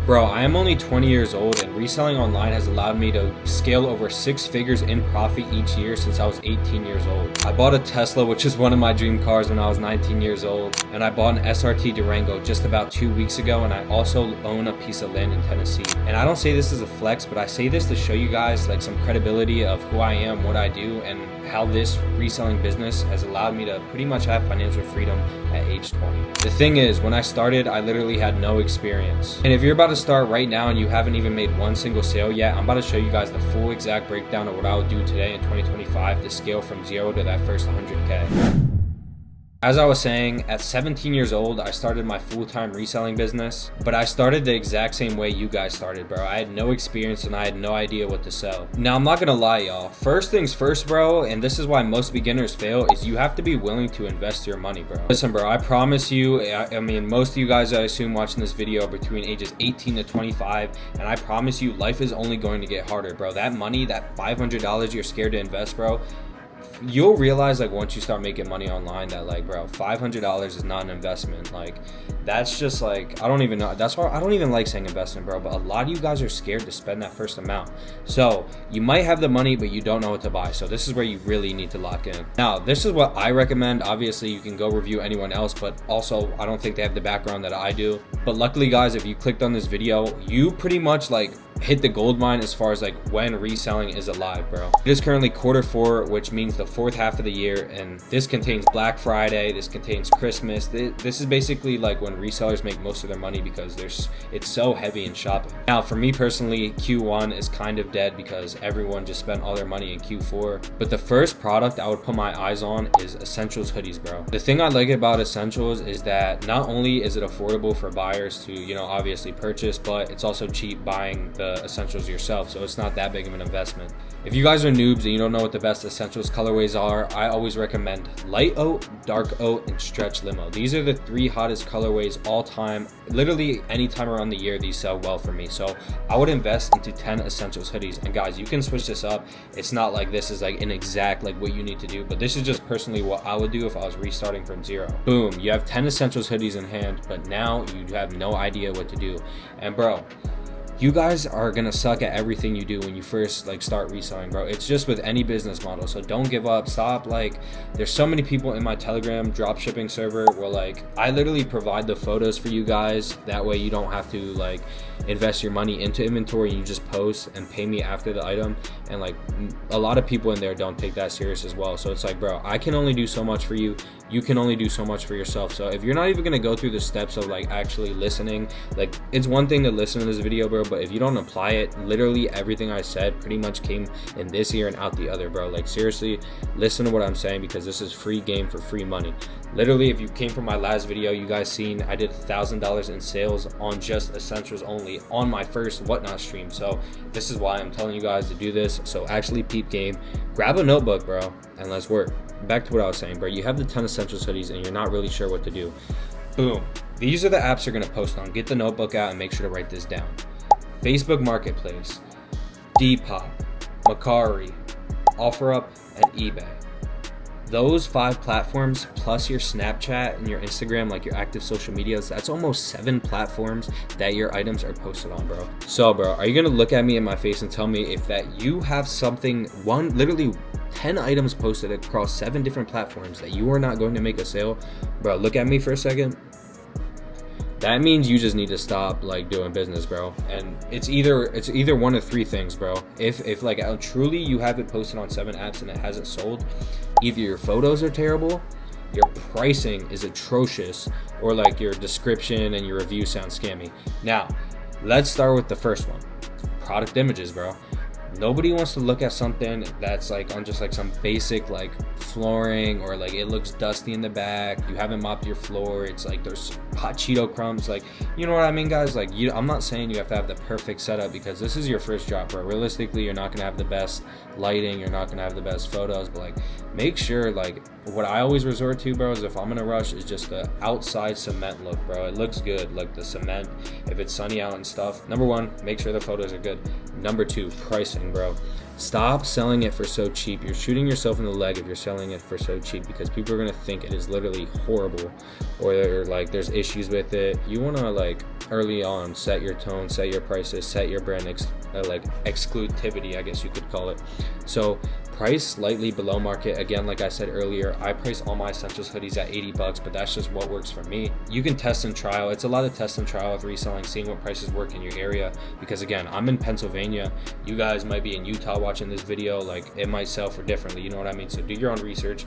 Bro, I am only 20 years old and reselling online has allowed me to scale over 6 figures in profit each year since I was 18 years old. I bought a Tesla, which is one of my dream cars, when I was 19 years old, and I bought an SRT Durango just about 2 weeks ago, and I also own a piece of land in Tennessee. And I don't say this as a flex, but I say this to show you guys like some credibility of who I am, what I do, and how this reselling business has allowed me to pretty much have financial freedom at age 20. The thing is, when I started, I literally had no experience. And if you're about to start right now and you haven't even made one single sale yet, I'm about to show you guys the full exact breakdown of what I would do today in 2025 to scale from 0 to that first 100K. As I was saying, at 17 years old, I started my full-time reselling business, but I started the exact same way you guys started, bro. I had no experience and I had no idea what to sell. Now, I'm not gonna lie, y'all. First things first, bro, and this is why most beginners fail, is you have to be willing to invest your money, bro. Listen, bro, I promise you, I mean, most of you guys, I assume, watching this video are between ages 18 to 25, and I promise you, life is only going to get harder, bro. That money, that $500 you're scared to invest, bro, you'll realize like once you start making money online that like, bro, $500 is not an investment. Like, that's just like, I don't even know. That's why I don't even like saying investment, bro, but a lot of you guys are scared to spend that first amount. So you might have the money, but you don't know what to buy. So this is where you really need to lock in. Now, this is what I recommend. Obviously you can go review anyone else, but also I don't think they have the background that I do. But luckily, guys, if you clicked on this video, you pretty much like hit the gold mine as far as like when reselling is alive, bro. It is currently Q4, which means the fourth half of the year, and this contains Black Friday, this contains Christmas. This is basically like when resellers make most of their money because it's so heavy in shopping. Now, for me personally, Q1 is kind of dead because everyone just spent all their money in Q4. But the first product I would put my eyes on is Essentials hoodies, bro. The thing I like about Essentials is that not only is it affordable for buyers to, you know, obviously purchase, but it's also cheap buying the essentials yourself, so it's not that big of an investment. If you guys are noobs and you don't know what the best essentials colorways are, I always recommend light oat, dark oat, and stretch limo. These are the 3 hottest colorways all time. Literally any time around the year, these sell well for me. So I would invest into 10 essentials hoodies. And guys, you can switch this up. It's not like this is like an exact like what you need to do, but this is just personally what I would do if I was restarting from 0. Boom, you have 10 essentials hoodies in hand, but now you have no idea what to do. And bro, you guys are gonna suck at everything you do when you first like start reselling, bro. It's just with any business model, so don't give up. Stop. Like, there's so many people in my Telegram drop shipping server where like I literally provide the photos for you guys. That way you don't have to like invest your money into inventory. You just post and pay me after the item. And like a lot of people in there don't take that serious as well. So it's like, bro, I can only do so much for you. You can only do so much for yourself. So if you're not even gonna go through the steps of like actually listening, like it's one thing to listen to this video, bro, but if you don't apply it, literally everything I said pretty much came in this ear and out the other, bro. Like seriously, listen to what I'm saying because this is free game for free money. Literally, if you came from my last video, you guys seen I did $1,000 in sales on just essentials only on my first Whatnot stream. So this is why I'm telling you guys to do this. So actually peep game, grab a notebook, bro, and let's work. Back to what I was saying, bro. You have the 10 essentials hoodies and you're not really sure what to do. Boom. These are the apps you're gonna post on. Get the notebook out and make sure to write this down. Facebook Marketplace, Depop, Mercari, OfferUp, and eBay. Those 5 platforms plus your Snapchat and your Instagram, like your active social medias, that's almost 7 platforms that your items are posted on, bro. So, bro, are you gonna look at me in my face and tell me if that you have something, literally 10 items posted across 7 different platforms that you are not going to make a sale? Bro, look at me for a second. That means you just need to stop like doing business, bro. And it's either one of 3 things, bro. If like truly you have it posted on 7 apps and it hasn't sold, either your photos are terrible, your pricing is atrocious, or like your description and your review sound scammy. Now, let's start with the first one. Product images, bro. Nobody wants to look at something that's like on just like some basic like flooring, or like it looks dusty in the back, you haven't mopped your floor, it's like there's hot Cheeto crumbs, like, you know what I mean, guys? Like, I'm not saying you have to have the perfect setup because this is your first drop, bro. Realistically, you're not gonna have the best lighting, you're not gonna have the best photos, but like make sure, like what I always resort to, bro, is if I'm gonna rush, is just the outside cement look, bro. It looks good, like the cement, if it's sunny out and stuff. Number 1, make sure the photos are good. Number 2, pricing, bro. Stop selling it for so cheap. You're shooting yourself in the leg if you're selling it for so cheap, because people are gonna think it is literally horrible, or like there's issues with it. You wanna like early on, set your tone, set your prices, set your brand like exclusivity, I guess you could call it. So price slightly below market. Again, like I said earlier, I price all my essentials hoodies at $80, but that's just what works for me. You can test and trial. It's a lot of test and trial with reselling, seeing what prices work in your area, because again, I'm in Pennsylvania, you guys might be in Utah watching this video, like it might sell for differently, you know what I mean? So do your own research,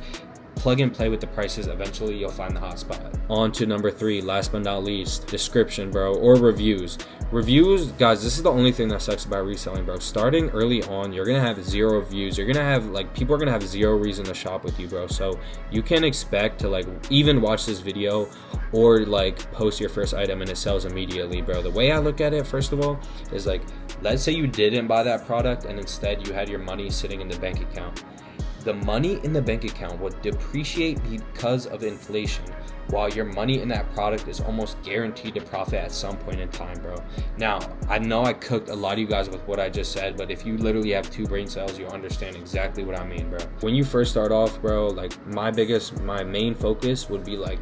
plug and play with the prices. Eventually you'll find the hot spot. On to number 3, last but not least, description, bro, or reviews. Reviews, guys, this is the only thing that sucks about reselling, bro. Starting early on, you're gonna have 0 views. You're gonna have, like, people are gonna have 0 reason to shop with you, bro. So you can expect to, like, even watch this video or like post your first item and it sells immediately, bro. The way I look at it, first of all, is like, let's say you didn't buy that product and instead you had your money sitting in the bank account. The money in the bank account will depreciate because of inflation, while your money in that product is almost guaranteed to profit at some point in time, bro. Now, I know I cooked a lot of you guys with what I just said, but if you literally have 2 brain cells, you'll understand exactly what I mean, bro. When you first start off, bro, like my main focus would be like,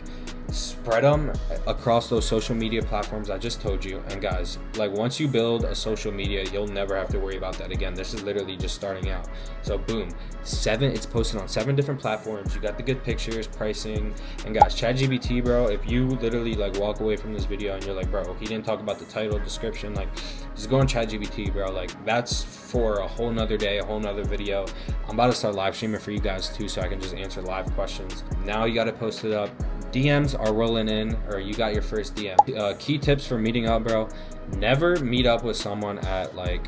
spread them across those social media platforms I just told you. And guys, like once you build a social media, you'll never have to worry about that again. This is literally just starting out. So boom, it's posted on 7 different platforms. You got the good pictures, pricing, and guys, ChatGPT, bro, if you literally like walk away from this video and you're like, bro, he didn't talk about the title, description, like just go on ChatGPT, bro. Like that's for a whole nother day, a whole nother video. I'm about to start live streaming for you guys too, so I can just answer live questions. Now you got to post it up. DMs are rolling in, or you got your first DM. Key tips for meeting up, bro. Never meet up with someone at like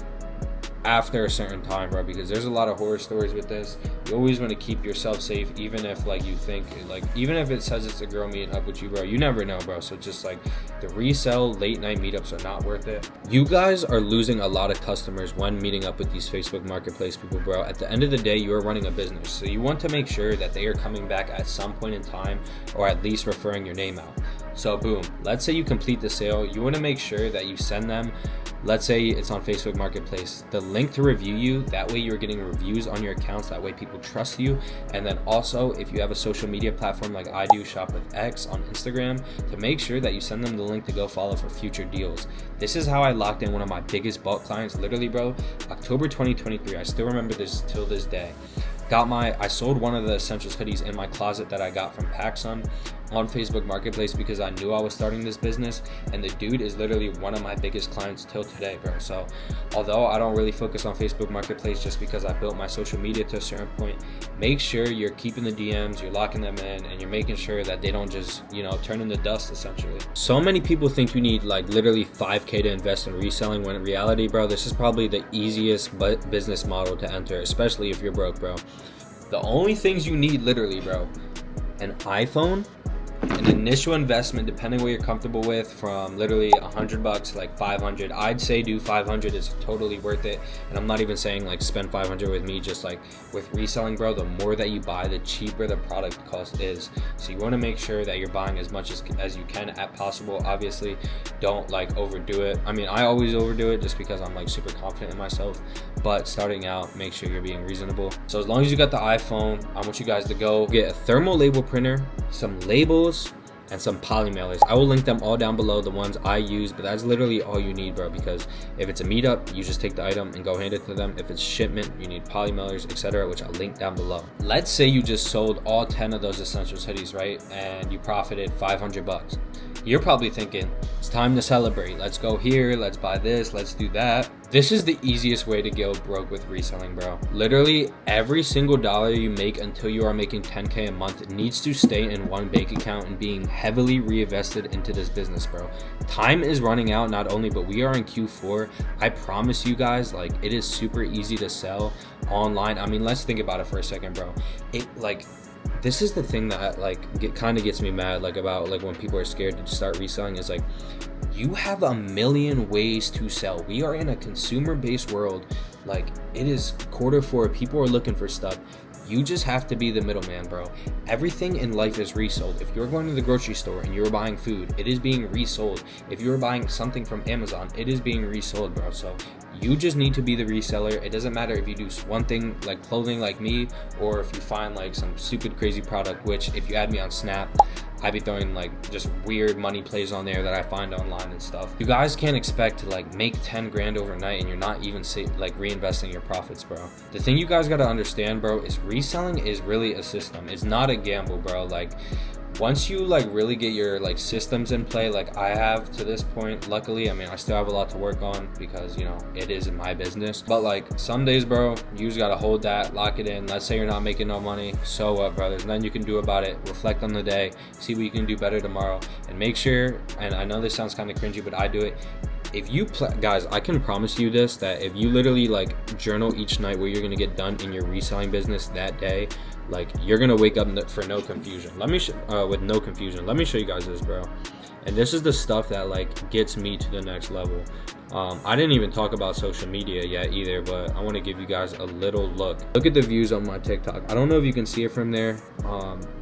after a certain time, bro, because there's a lot of horror stories with this. You always want to keep yourself safe, even if like you think, like even if it says it's a girl meeting up with you, bro, you never know, bro. So just like the resell late night meetups are not worth it. You guys are losing a lot of customers when meeting up with these Facebook marketplace people, bro. At the end of the day, you are running a business, so you want to make sure that they are coming back at some point in time, or at least referring your name out. So boom, let's say you complete the sale, you want to make sure that you send them, let's say it's on Facebook Marketplace, the link to review you. That way you're getting reviews on your accounts. That way people trust you. And then also, if you have a social media platform like I do, Shop with X on Instagram, to make sure that you send them the link to go follow for future deals. This is how I locked in one of my biggest bulk clients. Literally, bro, October 2023. I still remember this till this day. I sold one of the essentials hoodies in my closet that I got from PacSun on Facebook Marketplace because I knew I was starting this business, and the dude is literally one of my biggest clients till today, bro. So although I don't really focus on Facebook Marketplace just because I built my social media to a certain point, make sure you're keeping the DMs, you're locking them in, and you're making sure that they don't just, you know, turn into dust essentially. So many people think you need like literally 5K to invest in reselling, when in reality, bro, this is probably the easiest business model to enter, especially if you're broke, bro. The only things you need, literally, bro, an iPhone, an initial investment, depending what you're comfortable with, from literally $100 to like 500. I'd say do 500, is totally worth it. And I'm not even saying like spend 500 with me, just like with reselling, bro, the more that you buy, the cheaper the product cost is. So you want to make sure that you're buying as much as you can at possible. Obviously, don't like overdo it. I mean, I always overdo it just because I'm like super confident in myself, but starting out, make sure you're being reasonable. So as long as you got the iPhone, I want you guys to go get a thermal label printer, some labels, and some poly mailers. I will link them all down below, the ones I use, but that's literally all you need, bro, because if it's a meetup, you just take the item and go hand it to them. If it's shipment, you need poly mailers, etc., which I'll link down below. Let's say you just sold all 10 of those essentials hoodies, right, and you profited $500. You're probably thinking, it's time to celebrate. Let's go here, let's buy this, let's do that. This is the easiest way to go broke with reselling, bro. Literally every single dollar you make until you are making 10K a month needs to stay in one bank account and being heavily reinvested into this business, bro. Time is running out, not only, but we are in Q4. I promise you guys, like, it is super easy to sell online. I mean, let's think about it for a second, bro. This is the thing that like kind of gets me mad, like about like when people are scared to start reselling, is like, you have a million ways to sell. We are in a consumer-based world. Like, it is Q4, people are looking for stuff. You just have to be the middleman, bro. Everything in life is resold. If you're going to the grocery store and you're buying food, it is being resold. If you're buying something from Amazon, it is being resold, bro. So You just need to be the reseller. It doesn't matter if you do one thing like clothing like me, or if you find like some stupid crazy product, which if you add me on Snap, I be throwing like just weird money plays on there that I find online and stuff. You guys can't expect to like make 10 grand overnight and you're not even like reinvesting your profits, bro. The thing you guys got to understand, bro, is reselling is really a system. It's not a gamble, bro. Like once you like really get your like systems in play, like I have to this point, luckily, I mean, I still have a lot to work on because, you know, it is in my business. But like some days, bro, you just got to hold that, lock it in. Let's say you're not making no money. So what, bro? There's nothing you can do about it. Reflect on the day, see what you can do better tomorrow, and make sure, and I know this sounds kind of cringy, but I do it. If you guys, I can promise you this, that if you literally like journal each night what you're gonna get done in your reselling business that day, like you're gonna wake up for no confusion. With no confusion. Let me show you guys this, bro. And this is the stuff that like gets me to the next level. I didn't even talk about social media yet either, but I want to give you guys a little look. Look at the views on my TikTok. I don't know if you can see it from there,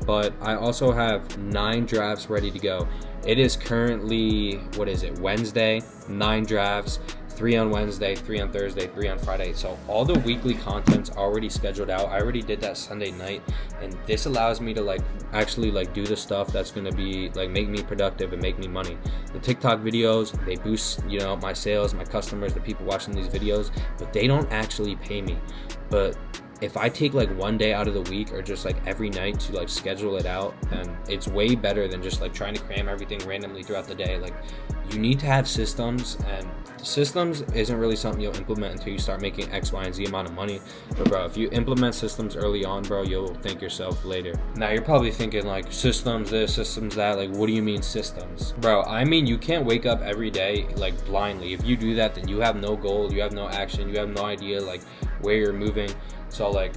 but I also have 9 drafts ready to go. It is currently, what is it, Wednesday, 9 drafts, 3 on Wednesday, 3 on Thursday, 3 on Friday. So all the weekly content's already scheduled out. I already did that Sunday night, and this allows me to like actually like do the stuff that's gonna be like make me productive and make me money. The TikTok videos, they boost, you know, my sales, my customers, the people watching these videos, but they don't actually pay me. But if I take like one day out of the week or just like every night to like schedule it out, then it's way better than just like trying to cram everything randomly throughout the day. Like you need to have systems, and systems isn't really something you'll implement until you start making X, Y, and Z amount of money. But bro, if you implement systems early on, bro, you'll thank yourself later. Now you're probably thinking like systems this, systems that, like what do you mean systems? Bro, I mean you can't wake up every day like blindly. If you do that, then you have no goal, you have no action, you have no idea like where you're moving. So like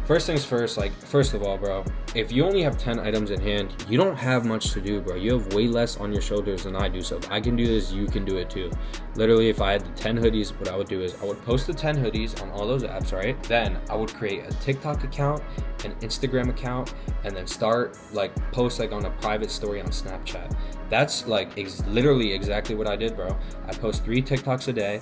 first things first, like first of all, bro, if you only have 10 items in hand, you don't have much to do, bro. You have way less on your shoulders than I do. So if I can do this, you can do it too. Literally, if I had the 10 hoodies, what I would do is I would post the 10 hoodies on all those apps, right? Then I would create a TikTok account, an Instagram account, and then start like post like on a private story on Snapchat. That's like literally exactly what I did, bro. I post 3 TikToks a day,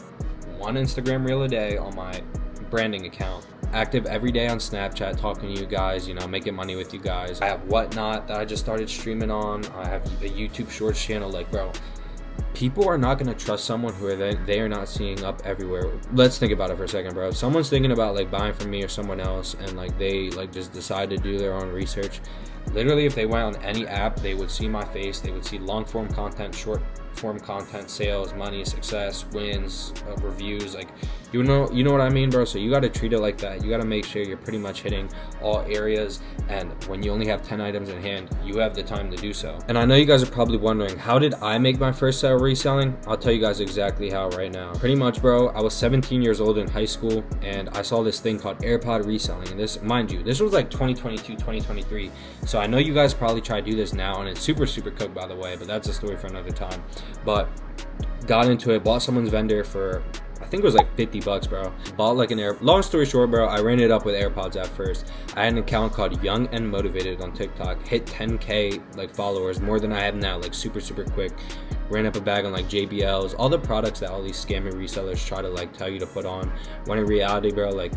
1 Instagram reel a day on my branding account, active every day on Snapchat, talking to you guys, you know, making money with you guys. I have Whatnot that I just started streaming on. I have a YouTube Shorts channel. Like, bro, people are not going to trust someone who they are not seeing up everywhere. Let's think about it for a second, bro. If someone's thinking about like buying from me or someone else, and like they like just decide to do their own research, literally if they went on any app, they would see my face, they would see long form content, short form content, sales, money, success, wins, reviews. Like, you know what I mean, bro? So you got to treat it like that. You got to make sure you're pretty much hitting all areas, and when you only have 10 items in hand, you have the time to do so. And I know you guys are probably wondering, how did I make my first sale reselling? I'll tell you guys exactly how right now. Pretty much, bro, I was 17 years old in high school, and I saw this thing called AirPod reselling. And this, mind you, this was like 2022, 2023. So I know you guys probably try to do this now, and it's super, super cooked, by the way, but that's a story for another time. But got into it, bought someone's vendor for, I think it was like $50, bro. Bought like long story short, bro, I ran it up with AirPods at first. I had an account called Young and Motivated on TikTok, hit 10K like followers, more than I have now, like super, super quick. Ran up a bag on like JBLs, all the products that all these scammy resellers try to like tell you to put on, when in reality, bro, like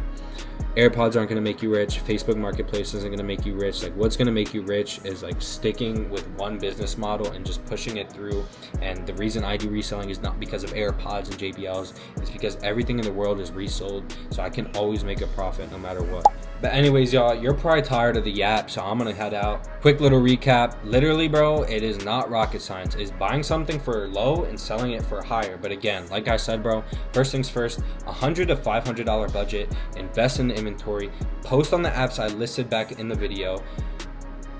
AirPods aren't going to make you rich. Facebook Marketplace isn't going to make you rich. Like, what's going to make you rich is like sticking with one business model and just pushing it through. And the reason I do reselling is not because of AirPods and JBLs. It's because everything in the world is resold. So I can always make a profit no matter what. But anyways, y'all, you're probably tired of the yap, so I'm gonna head out. Quick little recap. Literally, bro, it is not rocket science. It's buying something for low and selling it for higher. But again, like I said, bro, first things first, $100 to $500 budget, invest in the inventory, post on the apps I listed back in the video,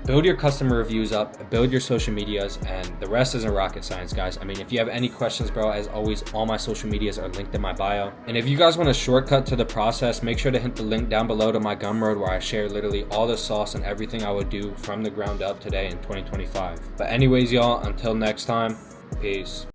build your customer reviews up, build your social medias, and the rest isn't rocket science, guys. I mean, if you have any questions, bro, as always, all my social medias are linked in my bio. And if you guys want a shortcut to the process, make sure to hit the link down below to my Gumroad, where I share literally all the sauce and everything I would do from the ground up today in 2025. But anyways, y'all, until next time, peace.